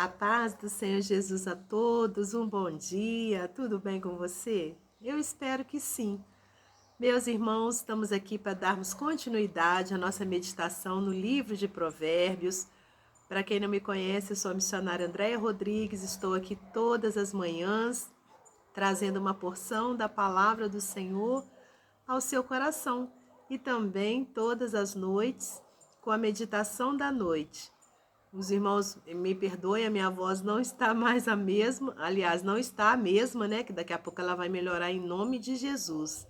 A paz do Senhor Jesus a todos, um bom dia, tudo bem com você? Eu espero que sim. Meus irmãos, estamos aqui para darmos continuidade à nossa meditação no livro de Provérbios. Para quem não me conhece, eu sou a missionária Andréia Rodrigues, estou aqui todas as manhãs, trazendo uma porção da palavra do Senhor ao seu coração e também todas as noites com a meditação da noite. Os irmãos me perdoem, a minha voz não está mais a mesma, aliás, não está a mesma, né? Que daqui a pouco ela vai melhorar em nome de Jesus.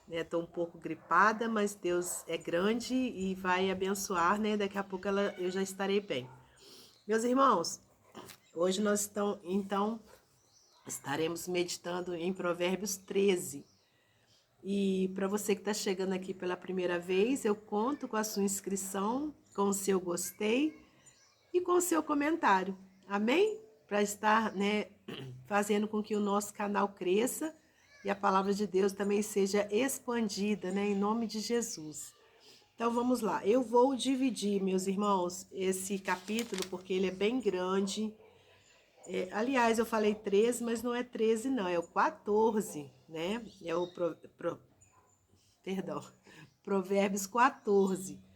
Estou um pouco gripada, mas Deus é grande e vai abençoar, né? Daqui a pouco eu já estarei bem. Meus irmãos, hoje então estaremos meditando em Provérbios 13. E para você que está chegando aqui pela primeira vez, eu conto com a sua inscrição, com o seu gostei e com o seu comentário. Amém? Para estar, fazendo com que o nosso canal cresça e a palavra de Deus também seja expandida, em nome de Jesus. Então vamos lá. Eu vou dividir, meus irmãos, esse capítulo porque ele é bem grande. Aliás, eu falei 13, mas não é 13 não, é o 14, né? É o Provérbios 14.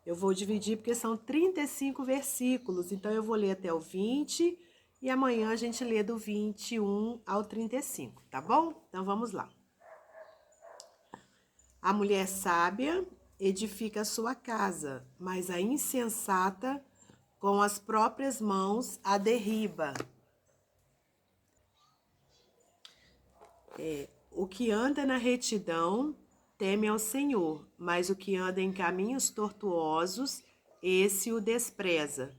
Eu vou dividir porque são 35 versículos, então eu vou ler até o 20 e amanhã a gente lê do 21 ao 35, tá bom? Então vamos lá. A mulher sábia edifica a sua casa, mas a insensata com as próprias mãos a derriba. O que anda na retidão teme ao Senhor, mas o que anda em caminhos tortuosos, esse o despreza.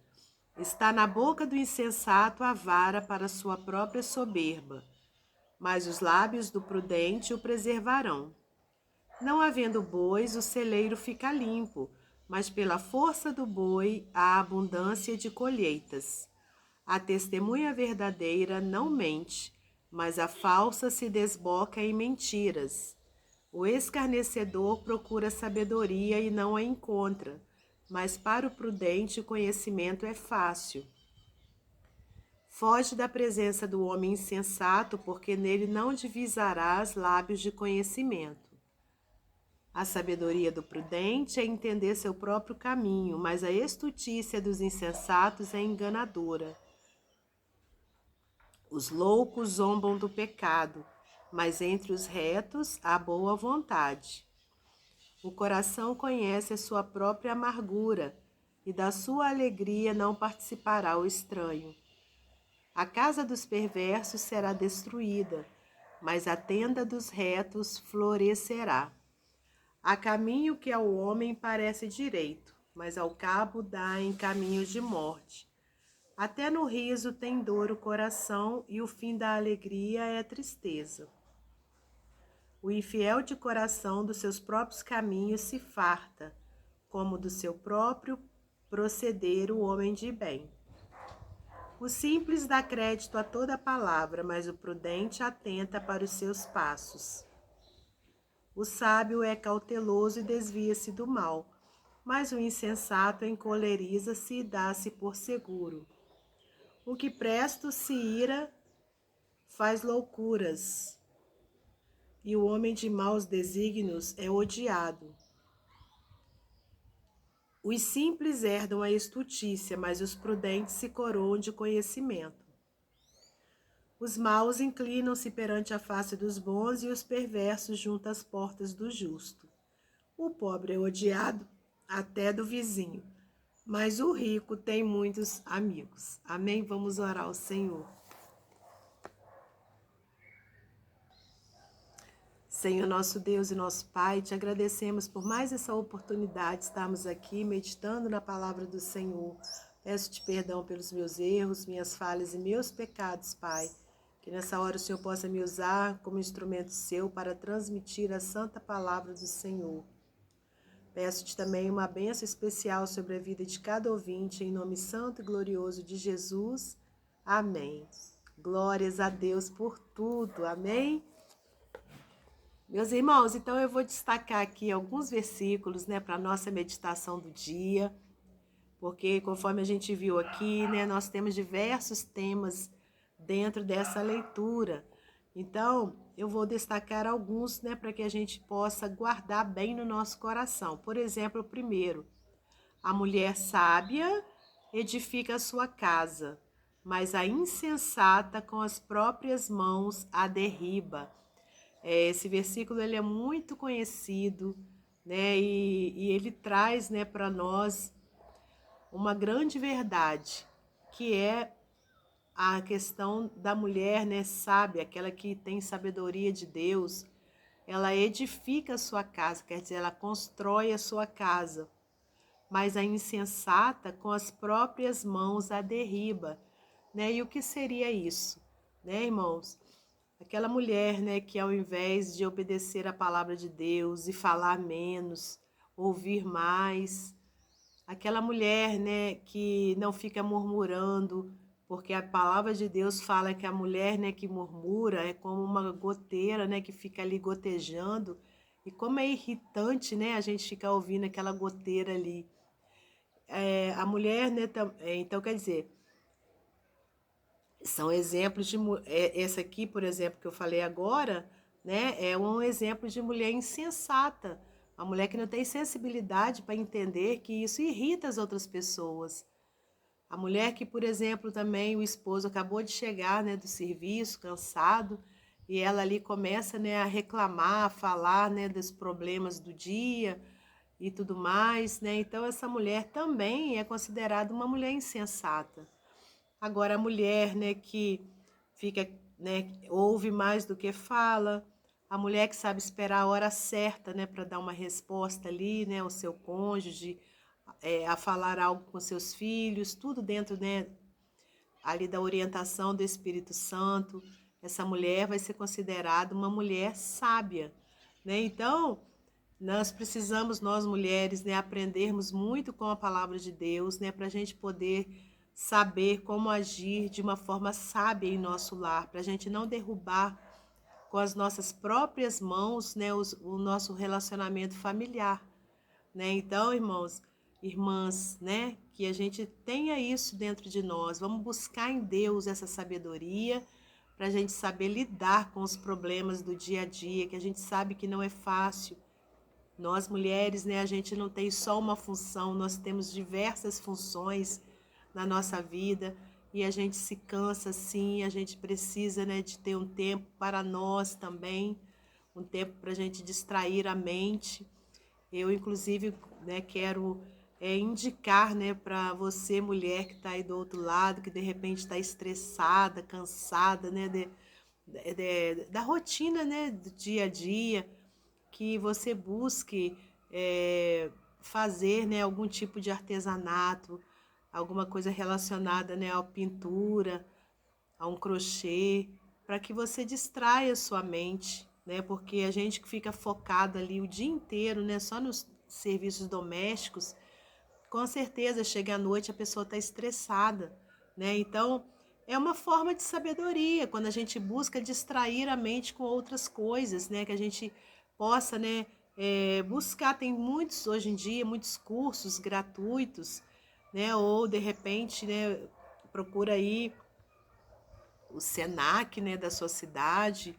Está na boca do insensato a vara para sua própria soberba, mas os lábios do prudente o preservarão. Não havendo bois, o celeiro fica limpo, mas pela força do boi há abundância de colheitas. A testemunha verdadeira não mente, mas a falsa se desboca em mentiras. O escarnecedor procura sabedoria e não a encontra, mas para o prudente o conhecimento é fácil. Foge da presença do homem insensato, porque nele não divisarás lábios de conhecimento. A sabedoria do prudente é entender seu próprio caminho, mas a estutícia dos insensatos é enganadora. Os loucos zombam do pecado, mas entre os retos há boa vontade. O coração conhece a sua própria amargura, e da sua alegria não participará o estranho. A casa dos perversos será destruída, mas a tenda dos retos florescerá. Há caminho que ao homem parece direito, mas ao cabo dá em caminhos de morte. Até no riso tem dor o coração, e o fim da alegria é tristeza. O infiel de coração dos seus próprios caminhos se farta, como do seu próprio proceder o homem de bem. O simples dá crédito a toda palavra, mas o prudente atenta para os seus passos. O sábio é cauteloso e desvia-se do mal, mas o insensato encoleriza-se e dá-se por seguro. O que presto se ira faz loucuras, e o homem de maus desígnios é odiado. Os simples herdam a estutícia, mas os prudentes se coroam de conhecimento. Os maus inclinam-se perante a face dos bons e os perversos junto às portas do justo. O pobre é odiado até do vizinho, mas o rico tem muitos amigos. Amém? Vamos orar ao Senhor. Senhor, nosso Deus e nosso Pai, te agradecemos por mais essa oportunidade de estarmos aqui meditando na palavra do Senhor. Peço-te perdão pelos meus erros, minhas falhas e meus pecados, Pai. Que nessa hora o Senhor possa me usar como instrumento seu para transmitir a santa palavra do Senhor. Peço-te também uma bênção especial sobre a vida de cada ouvinte, em nome santo e glorioso de Jesus. Amém. Glórias a Deus por tudo. Amém. Meus irmãos, então eu vou destacar aqui alguns versículos, para a nossa meditação do dia, porque conforme a gente viu aqui, né, nós temos diversos temas dentro dessa leitura. Então, eu vou destacar alguns, né, para que a gente possa guardar bem no nosso coração. Por exemplo, o primeiro, a mulher sábia edifica a sua casa, mas a insensata com as próprias mãos a derriba. Esse versículo ele é muito conhecido, né? E ele traz, né, para nós uma grande verdade, que é a questão da mulher, né, sábia, aquela que tem sabedoria de Deus. Ela edifica a sua casa, quer dizer, ela constrói a sua casa, mas a insensata com as próprias mãos a derriba, né? E o que seria isso, né, irmãos? Aquela mulher, né, que ao invés de obedecer a palavra de Deus e falar menos, ouvir mais, aquela mulher, né, que não fica murmurando, porque a palavra de Deus fala que a mulher, né, que murmura é como uma goteira, né, que fica ali gotejando, e como é irritante, né, a gente ficar ouvindo aquela goteira ali. A mulher, né, então quer dizer, são exemplos de essa aqui, por exemplo, que eu falei agora, né, é um exemplo de mulher insensata, uma mulher que não tem sensibilidade para entender que isso irrita as outras pessoas. A mulher que, por exemplo, também o esposo acabou de chegar, né, do serviço, cansado, e ela ali começa, né, a reclamar, a falar, né, dos problemas do dia e tudo mais, né? Então essa mulher também é considerada uma mulher insensata. Agora a mulher, né, que fica, né, ouve mais do que fala, a mulher que sabe esperar a hora certa, né, para dar uma resposta ali, né, ao seu cônjuge, a falar algo com seus filhos, tudo dentro, né, ali da orientação do Espírito Santo. Essa mulher vai ser considerada uma mulher sábia, né? Então, nós precisamos, nós mulheres, né, aprendermos muito com a palavra de Deus, né, para a gente poder saber como agir de uma forma sábia em nosso lar, para a gente não derrubar com as nossas próprias mãos, né, o nosso relacionamento familiar, né? Então, irmãos, irmãs, né, que a gente tenha isso dentro de nós. Vamos buscar em Deus essa sabedoria para a gente saber lidar com os problemas do dia a dia, que a gente sabe que não é fácil. Nós mulheres, né, a gente não tem só uma função, nós temos diversas funções na nossa vida e a gente se cansa sim, a gente precisa, né, de ter um tempo para nós também, um tempo para a gente distrair a mente. Eu, inclusive, né, quero indicar, né, para você, mulher que está aí do outro lado, que de repente está estressada, cansada, né, da rotina, né, do dia a dia, que você busque fazer, né, algum tipo de artesanato, alguma coisa relacionada, né, à pintura, a um crochê, para que você distraia sua mente, né? Porque a gente que fica focado ali o dia inteiro, né, só nos serviços domésticos, com certeza chega à noite a pessoa está estressada, né? Então é uma forma de sabedoria quando a gente busca distrair a mente com outras coisas, né? Que a gente possa, né, buscar. Tem muitos hoje em dia, muitos cursos gratuitos, né? Ou de repente, né, procura aí o Senac, né, da sua cidade,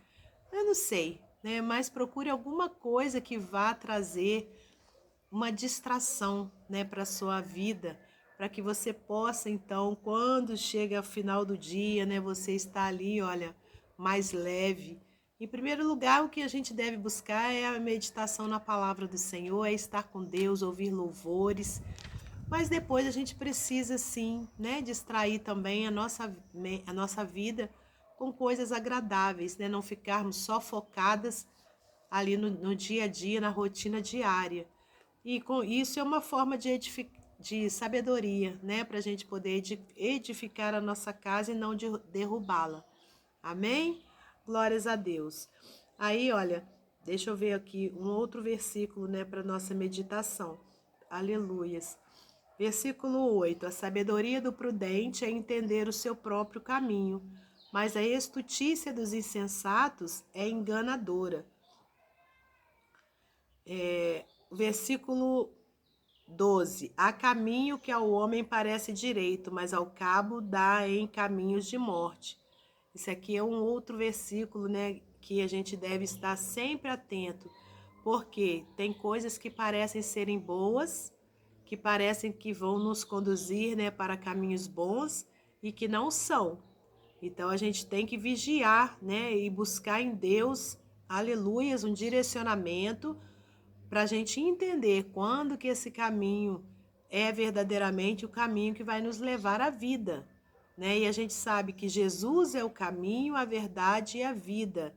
eu não sei, né, mas procure alguma coisa que vá trazer uma distração, né, para a sua vida, para que você possa, então, quando chega ao final do dia, né, você está ali, olha, mais leve. Em primeiro lugar, o que a gente deve buscar é a meditação na palavra do Senhor, é estar com Deus, ouvir louvores, mas depois a gente precisa sim, né, distrair também a nossa vida com coisas agradáveis, né? Não ficarmos só focadas ali no dia a dia, na rotina diária. E com isso é uma forma de sabedoria, né? Para a gente poder edificar a nossa casa e não derrubá-la. Amém? Glórias a Deus. Aí, olha, deixa eu ver aqui um outro versículo, né, para nossa meditação. Aleluias. Versículo 8: a sabedoria do prudente é entender o seu próprio caminho, mas a estutícia dos insensatos é enganadora. Versículo 12. Há caminho que ao homem parece direito, mas ao cabo dá em caminhos de morte. Esse aqui é um outro versículo, né, que a gente deve estar sempre atento, porque tem coisas que parecem serem boas, que parecem que vão nos conduzir, né, para caminhos bons e que não são. Então a gente tem que vigiar, né, e buscar em Deus, aleluias, um direcionamento para a gente entender quando que esse caminho é verdadeiramente o caminho que vai nos levar à vida, né? E a gente sabe que Jesus é o caminho, a verdade e a vida,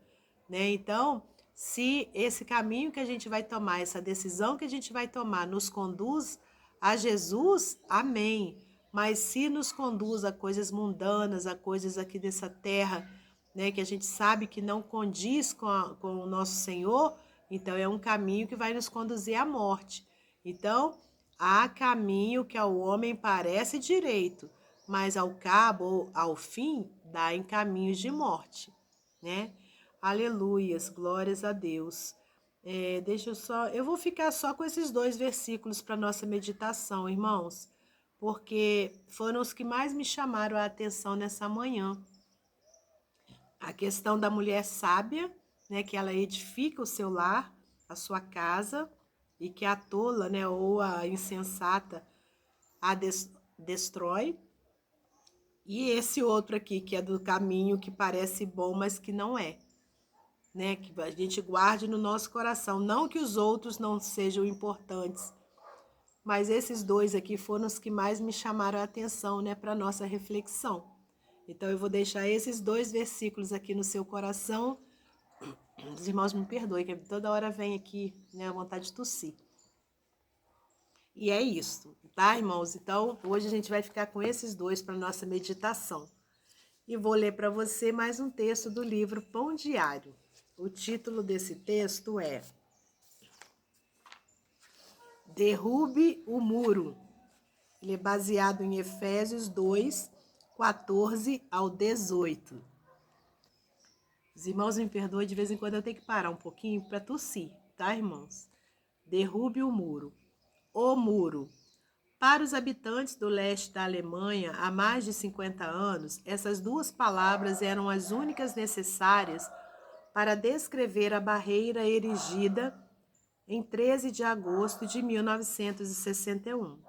né? Então, se esse caminho que a gente vai tomar, essa decisão que a gente vai tomar nos conduz a Jesus, amém. Mas se nos conduz a coisas mundanas, a coisas aqui dessa terra, né, que a gente sabe que não condiz com o nosso Senhor, então é um caminho que vai nos conduzir à morte. Então, há caminho que ao homem parece direito, mas ao cabo ou ao fim dá em caminhos de morte, né? Aleluias, glórias a Deus. Eu vou ficar só com esses 2 versículos para nossa meditação, irmãos, porque foram os que mais me chamaram a atenção nessa manhã. A questão da mulher sábia, né, que ela edifica o seu lar, a sua casa, e que a tola, né, ou a insensata a destrói. E esse outro aqui, que é do caminho que parece bom, mas que não é, né, que a gente guarde no nosso coração. Não que os outros não sejam importantes, mas esses 2 aqui foram os que mais me chamaram a atenção, né, para nossa reflexão. Então eu vou deixar esses 2 versículos aqui no seu coração. Os irmãos me perdoem, que toda hora vem aqui, né, a vontade de tossir. E é isso, tá, irmãos? Então, hoje a gente vai ficar com esses 2 para nossa meditação. E vou ler para você mais um texto do livro Pão Diário. O título desse texto é Derrube o Muro. Ele é baseado em Efésios 2, 14 ao 18. Os irmãos me perdoem, de vez em quando eu tenho que parar um pouquinho para tossir, tá, irmãos? Derrube o muro. O muro. Para os habitantes do leste da Alemanha, há mais de 50 anos, essas 2 palavras eram as únicas necessárias para descrever a barreira erigida em 13 de agosto de 1961.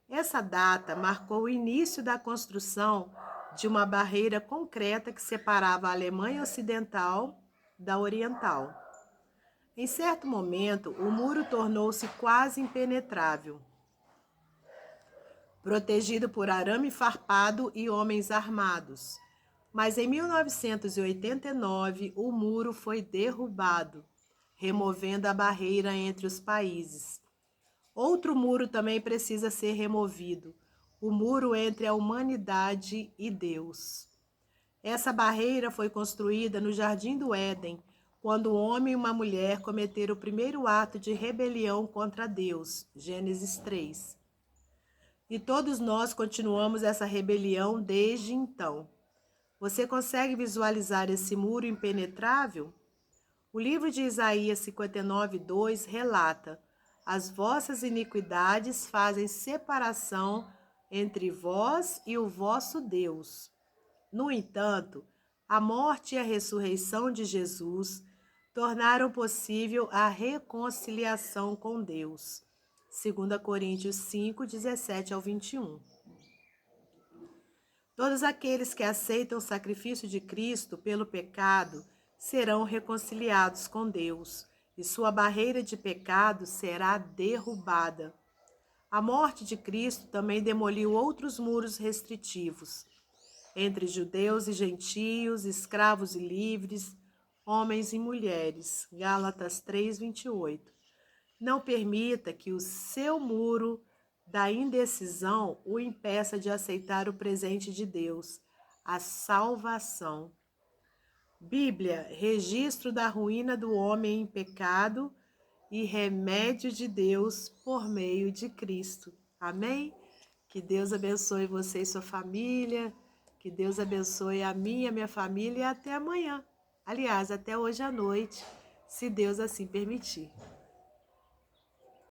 Essa data marcou o início da construção de uma barreira concreta que separava a Alemanha Ocidental da Oriental. Em certo momento, o muro tornou-se quase impenetrável, protegido por arame farpado e homens armados. Mas em 1989, o muro foi derrubado, removendo a barreira entre os países. Outro muro também precisa ser removido, o muro entre a humanidade e Deus. Essa barreira foi construída no Jardim do Éden, quando um homem e uma mulher cometeram o primeiro ato de rebelião contra Deus, Gênesis 3. E todos nós continuamos essa rebelião desde então. Você consegue visualizar esse muro impenetrável? O livro de Isaías 59:2 relata: as vossas iniquidades fazem separação entre vós e o vosso Deus. No entanto, a morte e a ressurreição de Jesus tornaram possível a reconciliação com Deus. 2 Coríntios 5, 17 ao 21. Todos aqueles que aceitam o sacrifício de Cristo pelo pecado serão reconciliados com Deus, e sua barreira de pecado será derrubada. A morte de Cristo também demoliu outros muros restritivos, entre judeus e gentios, escravos e livres, homens e mulheres. Gálatas 3:28. Não permita que o seu muro da indecisão o impeça de aceitar o presente de Deus, a salvação. Bíblia, registro da ruína do homem em pecado e remédio de Deus por meio de Cristo. Amém? Que Deus abençoe você e sua família, que Deus abençoe a minha família e até amanhã. Aliás, até hoje à noite, se Deus assim permitir.